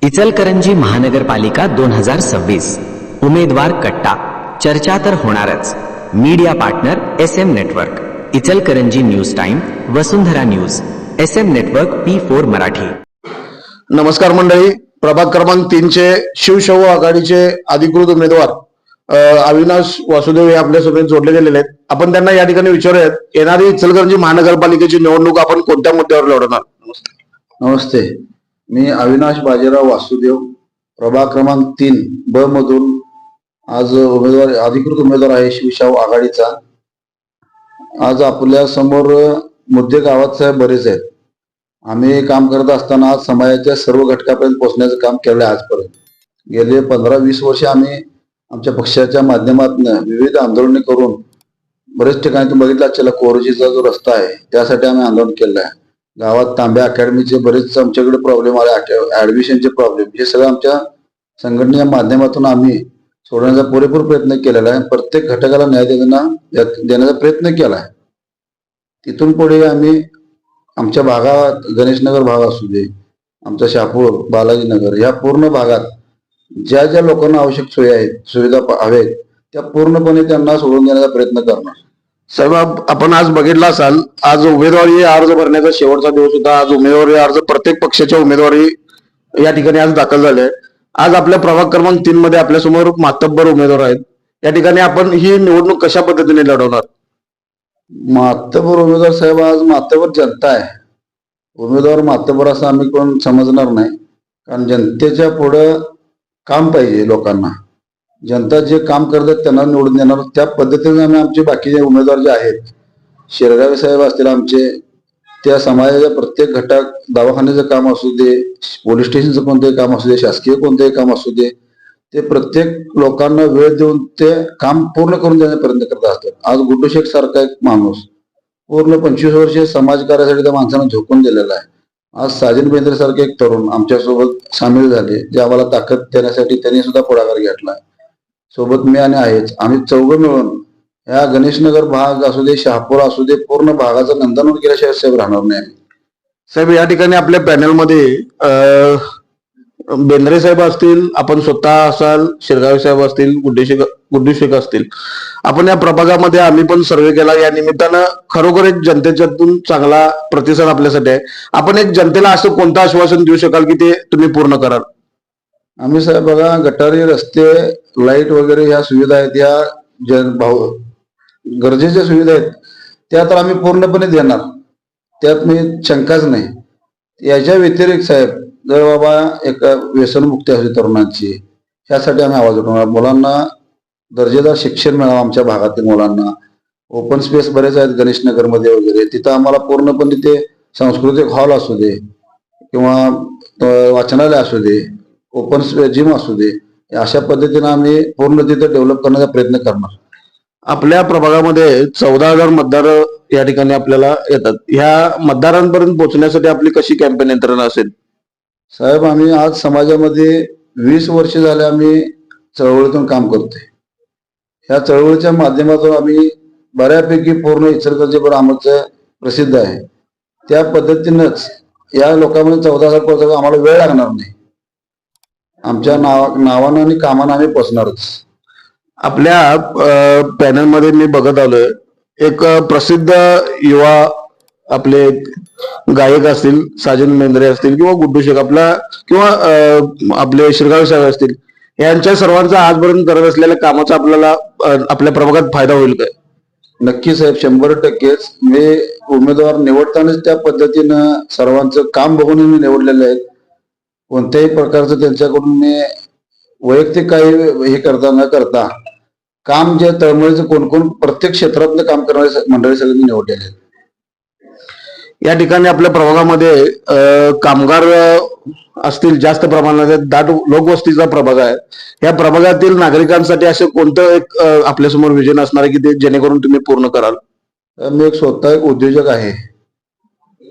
इचलकरंजी महानगरपालिका 2026 उमेदवार कट्टा चर्चा तर होणारच। Media partner SM network, Ichalkaranji news time, Vasundhara news, SM network P4 Marathi. नमस्कार मंडळी, प्रभाग क्रमांक 3 चे शिवशाहू आघाडीचे अधिकृत उमेदवार अविनाश वासुदेव हे आपल्या सोबत जोडले गेलेले आहेत। आपण त्यांना या ठिकाणी विचारूयात, येणारी इचलकरंजी महानगरपालिकेची निवडणूक आपण कोणत्या मुद्द्यावर लढवणार? नमस्ते, मी अविनाश बाजीराव वासुदेव, प्रभाग क्रमांक 3 ब मधून आज अधिकृत उमेदवार आहे शिवशाहू आघाडीचा। आज आपल्या समोर मुद्दे गावात साहेब बरेच आहेत। आम्ही काम करत असताना आज समाजाच्या सर्व घटकापर्यंत पोहोचण्याचं काम केलं आहे। आजपर्यंत गेले 15-20 वर्ष आम्ही आमच्या पक्षाच्या माध्यमातून विविध आंदोलने करून बरेच ठिकाणी तुम्ही बघितलं असेल, कोरोचीचा जो रस्ता आहे त्यासाठी आम्ही आंदोलन केलं आहे। गावात तांब्या अकॅडमीचे बरेच आमच्याकडे प्रॉब्लेम आले, ऍडमिशनचे प्रॉब्लेम, हे सगळं आमच्या संघटनेच्या माध्यमातून आम्ही सोडवण्याचा पुरेपूर प्रयत्न केलेला आहे। प्रत्येक घटकाला न्याय देण्याचा प्रयत्न केला आहे। तिथून पुढे आम्ही आमच्या भागात गणेशनगर भाग असू दे, आमचा शहापूर, बालाजीनगर, या पूर्ण भागात ज्या ज्या लोकांना आवश्यक सोयी आहेत, सुविधा हवेत, त्या पूर्णपणे त्यांना सोडून देण्याचा प्रयत्न करणार। साहेब, आपण आज बघितला असाल, आज उमेदवारी अर्ज भरण्याचा शेवटचा दिवस होता। आज उमेदवारी अर्ज प्रत्येक पक्षाच्या उमेदवारी या ठिकाणी आज दाखल झाले। आज आपल्या प्रभाग क्रमांक 3 मध्ये आपल्या समोर मातब्बर उमेदवार आहेत। या ठिकाणी आपण ही निवडणूक कशा पद्धतीने लढवणार? मातबर उमेदवार साहेब, आज मातबर जनता आहे। उमेदवार मातबर असं आम्ही कोण समजणार नाही, कारण जनतेच्या पुढं काम पाहिजे लोकांना। जनता जे काम करतात त्यांना निवडून देणार, त्या पद्धतीने आम्ही आमचे बाकीचे उमेदवार जे आहेत, शिरगावे साहेब असतील आमचे, त्या समाजाच्या प्रत्येक घटक, दवाखान्याचं काम असू दे, पोलीस स्टेशनचं कोणतंही काम असू दे, शासकीय कोणतंही काम असू दे, ते प्रत्येक लोकांना वेळ देऊन ते काम पूर्ण करून देण्याचा प्रयत्न करत असतात। आज गुड्डू शेख सारखा एक माणूस पूर्ण 25 वर्ष समाजकार्यासाठी त्या माणसानं झोकून दिलेला आहे। आज साजिद बेंद्रे सारखे एक तरुण आमच्यासोबत सामील झाले, जे आम्हाला ताकद देण्यासाठी त्यांनी सुद्धा पुढाकार घेतला। सोबत मी आणि आहेच, आम्ही चौघं मिळून या गणेशनगर भाग असू दे, शहापूर असू दे, पूर्ण भागाचं नंदनवन केल्याशिवाय साहेब राहणार नाही। साहेब, या ठिकाणी आपल्या पॅनलमध्ये बेंद्रे साहेब असतील, आपण स्वतः असाल, शिरगावे साहेब असतील, गुड्डू शेख असतील। आपण या प्रभागामध्ये आम्ही पण सर्वे केला, या निमित्तानं खरोखर एक जनतेच्यातून चांगला प्रतिसाद आपल्यासाठी आहे। आपण एक जनतेला असं कोणतं आश्वासन देऊ शकाल की ते तुम्ही पूर्ण कराल? आम्ही साहेब बघा, गटारी, रस्ते, लाईट वगैरे ह्या सुविधा आहेत, या गरजेच्या सुविधा आहेत, त्या तर आम्ही पूर्णपणे देणार, त्यात मी शंकाच नाही। याच्या व्यतिरिक्त साहेब, जर बाबा एक व्यसनमुक्ती असली तरुणांची, ह्यासाठी आम्ही आवाज उठवणार। मुलांना दर्जेदार शिक्षण मिळावं आमच्या भागातील मुलांना। ओपन स्पेस बरेच आहेत गणेशनगर मध्ये वगैरे, तिथं आम्हाला पूर्णपणे ते सांस्कृतिक हॉल असू दे किंवा वाचनालय असू दे, ओपन स्पेस जिम असू दे, अशा पद्धतीने आम्ही पूर्ण तिथं डेव्हलप करण्याचा प्रयत्न करणार। आपल्या प्रभागामध्ये 14,000 मतदार या ठिकाणी आपल्याला येतात। ह्या मतदारांपर्यंत पोहोचण्यासाठी आपली कशी कॅम्पेन यंत्रणा असेल? साहेब, आम्ही आज समाजामध्ये 20 वर्ष झाले आम्ही चळवळीतून काम करतोय। ह्या चळवळीच्या माध्यमातून आम्ही बऱ्यापैकी पूर्ण इचलकरंजीवर आमचं प्रसिद्ध आहे। त्या पद्धतीनंच या लोकांमध्ये 14,000 पोहोचायला आम्हाला वेळ लागणार नाही। आमच्या नावानं आणि कामानं आम्ही पोचणारच। आपल्या पॅनलमध्ये मी बघत आलोय, एक प्रसिद्ध युवा आपले गायक असतील, साजिद बेंद्रे असतील किंवा गुड्डू शेख आपला किंवा आपले शिरगावे साहेब असतील, यांच्या सर्वांचा आजपर्यंत करत असलेल्या कामाचा आपल्याला आपल्या प्रभागात फायदा होईल काय? नक्की साहेब, 100%च। मी उमेदवार निवडतानाच त्या पद्धतीनं सर्वांचं काम बघून मी निवडलेलं आहे। कोणत्याही प्रकारचं त्यांच्याकडून मी वैयक्तिक काही हे न करता काम जे तळमळीचं कोण प्रत्येक क्षेत्रातलं काम करणारे मंडळी सगळ्यांनी निवडलेले आहेत। या ठिकाणी आपल्या प्रभागामध्ये कामगार असतील जास्त प्रमाणात, दाट लोकवस्तीचा प्रभाग आहे। या प्रभागातील नागरिकांसाठी असं कोणतं एक आपल्यासमोर विजन असणार आहे की ते जेणेकरून तुम्ही पूर्ण कराल? मी स्वतः एक उद्योजक आहे।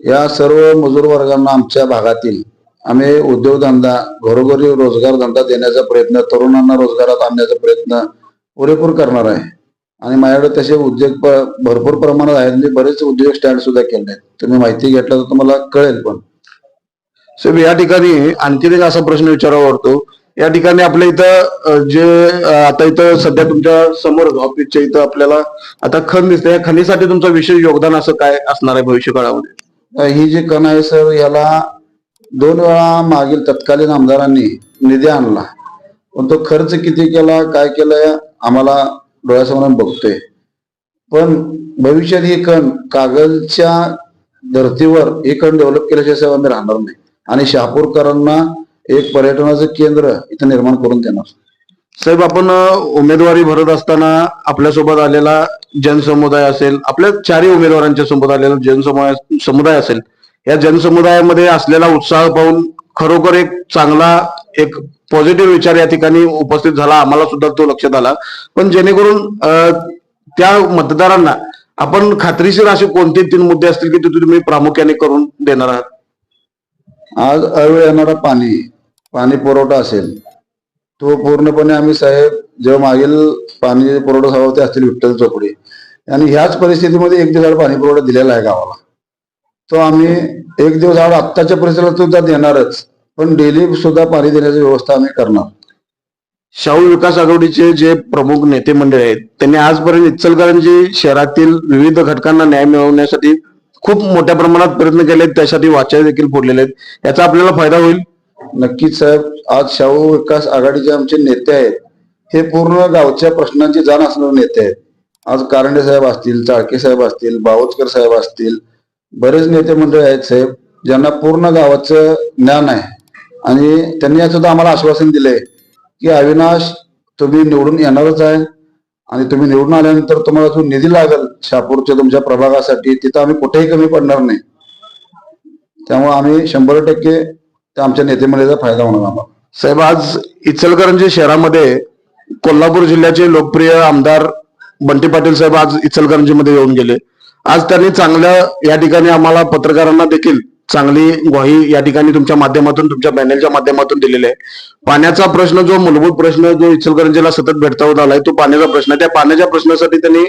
या सर्व मजूर वर्गांना आमच्या भागातील आम्ही उद्योगधंदा, घरोघरी रोजगार धंदा देण्याचा प्रयत्न, तरुणांना रोजगारात आणण्याचा प्रयत्न पुरेपूर करणार आहे। आणि माझ्याकडे तसे उद्योग भरपूर प्रमाणात आहेत। मी बरेच उद्योग स्टँड सुद्धा केले आहेत, तुम्ही माहिती घेतलं तर तुम्हाला कळेल। पण साहेब या ठिकाणी आणखीन एक असा प्रश्न विचारावा वाटतो. या ठिकाणी आपल्या इथं आता इथं सध्या तुमच्या समोर ऑफिसच्या इथं आपल्याला आता खण दिसते. या खणीसाठी तुमचं विशेष योगदान असं काय असणार आहे भविष्य काळामध्ये? ही जी कण आहे सर, याला 2 वेळा मागील तत्कालीन आमदारांनी निधी आणला, पण तो खर्च किती केला, काय केलं, आम्हाला डोळ्यासमोर आम्ही बघतोय. पण भविष्यात ही कण कागलच्या धर्तीवर ही कण डेव्हलप केल्याशिवाय साहेब आम्ही राहणार नाही आणि शहापूरकरांना एक पर्यटनाचं केंद्र इथं निर्माण करून देणार. साहेब आपण उमेदवारी भरत असताना आपल्यासोबत आलेला जनसमुदाय असेल, आपल्या 4ही उमेदवारांच्या सोबत आलेला समुदाय असेल, या जनसमुदायामध्ये असलेला उत्साह पाहून खरोखर एक चांगला एक पॉझिटिव्ह विचार या ठिकाणी उपस्थित झाला. आम्हाला सुद्धा तो लक्षात आला. पण जेणेकरून त्या मतदारांना आपण खात्रीशीर असे कोणते 3 मुद्दे असतील की ते तुम्ही प्रामुख्याने करून देणार आहात? आज अवेळ येणारा पाणी पुरवठा असेल, तो पूर्णपणे आम्ही साहेब जेव्हा मागील पाणी पुरवठा सभापती असतील विठ्ठल चोपडे आणि ह्याच परिस्थितीमध्ये 1 दिवस आड पाणी पुरवठा दिलेला आहे गावाला. तो आम्ही 1 दिवस आड आत्ताच्या परिस्थितीला सुद्धा देणारच, पण डेली सुद्धा पाणी देण्याची व्यवस्था आम्ही करणार. शाहू विकास आघाडीचे जे प्रमुख नेते मंडळी आहेत त्यांनी आजपर्यंत इचलकरंजी शहरातील विविध घटकांना न्याय मिळवण्यासाठी खूप मोठ्या प्रमाणात प्रयत्न केले आहेत. त्यासाठी वाचा देखील फोडलेले आहेत. याचा आपल्याला फायदा होईल? नक्कीच साहेब. आज शाहू विकास आघाडीचे आमचे नेते आहेत, हे पूर्ण गावच्या प्रश्नांची जाण असणारे नेते आहेत. आज कारंडे साहेब असतील, चाळके साहेब असतील, बावचकर साहेब असतील, बरेच नेते मंडळी आहेत साहेब, ज्यांना पूर्ण गावाचं ज्ञान आहे. आणि त्यांनी सुद्धा आम्हाला आश्वासन दिलंय की अविनाश तुम्ही निवडून येणारच आहे आणि तुम्ही निवडून आल्यानंतर तुम्हाला जो निधी लागेल शहापूरच्या तुमच्या प्रभागासाठी, तिथं आम्ही कुठेही कमी पडणार नाही. त्यामुळे आम्ही 100% त्या आमच्या नेते मंडळीचा फायदा होणार आम्हाला. साहेब आज इचलकरंजी शहरामध्ये कोल्हापूर जिल्ह्याचे लोकप्रिय आमदार बंटी पाटील साहेब आज इचलकरंजीमध्ये येऊन गेले. आज त्यांनी चांगल्या या ठिकाणी आम्हाला पत्रकारांना देखील चांगली ग्वाही या ठिकाणी तुमच्या माध्यमातून तुमच्या पॅनेलच्या माध्यमातून दिलेली आहे. पाण्याचा प्रश्न जो मूलभूत प्रश्न जो इचलकरंजीला सतत भेडसावत आलाय तो पाण्याचा प्रश्न. त्या पाण्याच्या प्रश्नासाठी त्यांनी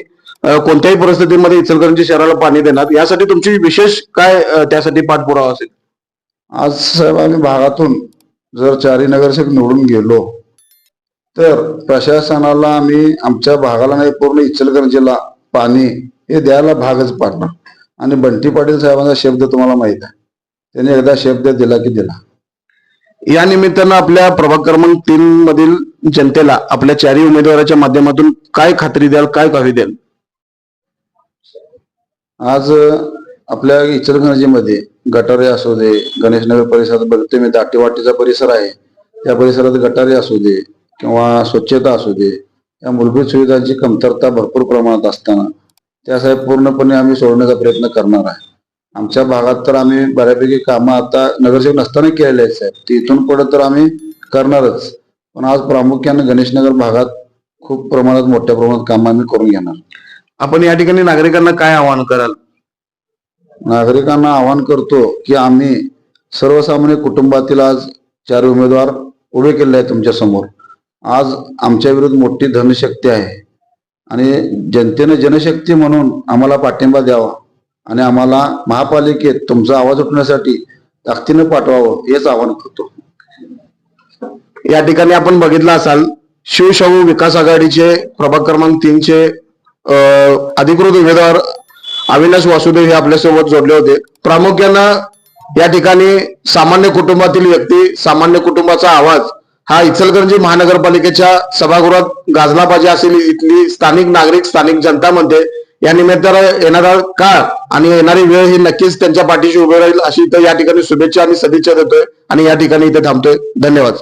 कोणत्याही परिस्थितीमध्ये इचलकरंजी शहराला पाणी देणार यासाठी तुमची विशेष काय त्यासाठी पाठपुरावा असेल? आज साहेब आम्ही भागातून जर 4ही नगरसेवक निवडून गेलो तर प्रशासनाला आम्ही आमच्या भागाला नाही पूर्ण इचलकरंजीला पाणी हे द्यायला भागच पाडणार. आणि बंटी पाटील साहेबांचा शब्द तुम्हाला माहित आहे, त्यांनी एकदा शब्द दिला की दिला. या निमित्तानं आपल्या प्रभाग क्रमांक 3 मधील जनतेला आपल्या 4ही उमेदवाराच्या माध्यमातून काय खात्री द्याल, काय ग्वाही द्याल? आज आपल्या इचलकरंजीमध्ये गटारे असू दे, गणेशनगर परिसरात बघतोय मी दाटीवाटीचा परिसर आहे, त्या परिसरात गटारे असू दे किंवा स्वच्छता असू दे, या मूलभूत सुविधांची कमतरता भरपूर प्रमाणात असताना त्या साहेब पूर्णपणे आम्ही सोडण्याचा प्रयत्न करणार आहे. आमच्या भागात तर आम्ही बऱ्यापैकी कामं आता नगरसेवक नसताना केलेले आहेत साहेब, ती इथून पुढे तर आम्ही करणारच. पण आज प्रामुख्याने गणेशनगर भागात खूप प्रमाणात मोठ्या प्रमाणात कामं आम्ही करून घेणार. आपण या ठिकाणी नागरिकांना काय आवाहन कराल? नागरिकांना आवाहन करतो की आम्ही सर्वसामान्य कुटुंबातील आज 4 उमेदवार उभे केले आहेत तुमच्या समोर. आज आमच्या विरुद्ध मोठी धनशक्ती आहे आणि जनतेने जनशक्ती म्हणून आम्हाला पाठिंबा द्यावा आणि आम्हाला महापालिकेत तुमचा आवाज उठवण्यासाठी ताकदीनं पाठवावं हेच आवाहन करतो. या ठिकाणी आपण बघितलं असाल शिवशाहू विकास आघाडीचे प्रभाग क्रमांक 3 चे अधिकृत उमेदवार अविनाश वासुदेव हे आपल्यासोबत जोडले होते. प्रामुख्यानं या ठिकाणी सामान्य कुटुंबातील व्यक्ती, सामान्य कुटुंबाचा आवाज हा इचलकरंजी महानगरपालिकेच्या सभागृहात गाजला पाहिजे असेल इथली स्थानिक नागरिक, स्थानिक जनता म्हणते. या निमित्तानं येणारा काळ आणि येणारी वेळ ही नक्कीच त्यांच्या पाठीशी उभे राहील अशी इथं या ठिकाणी शुभेच्छा आणि सदिच्छा देतोय आणि या ठिकाणी इथे थांबतोय. धन्यवाद.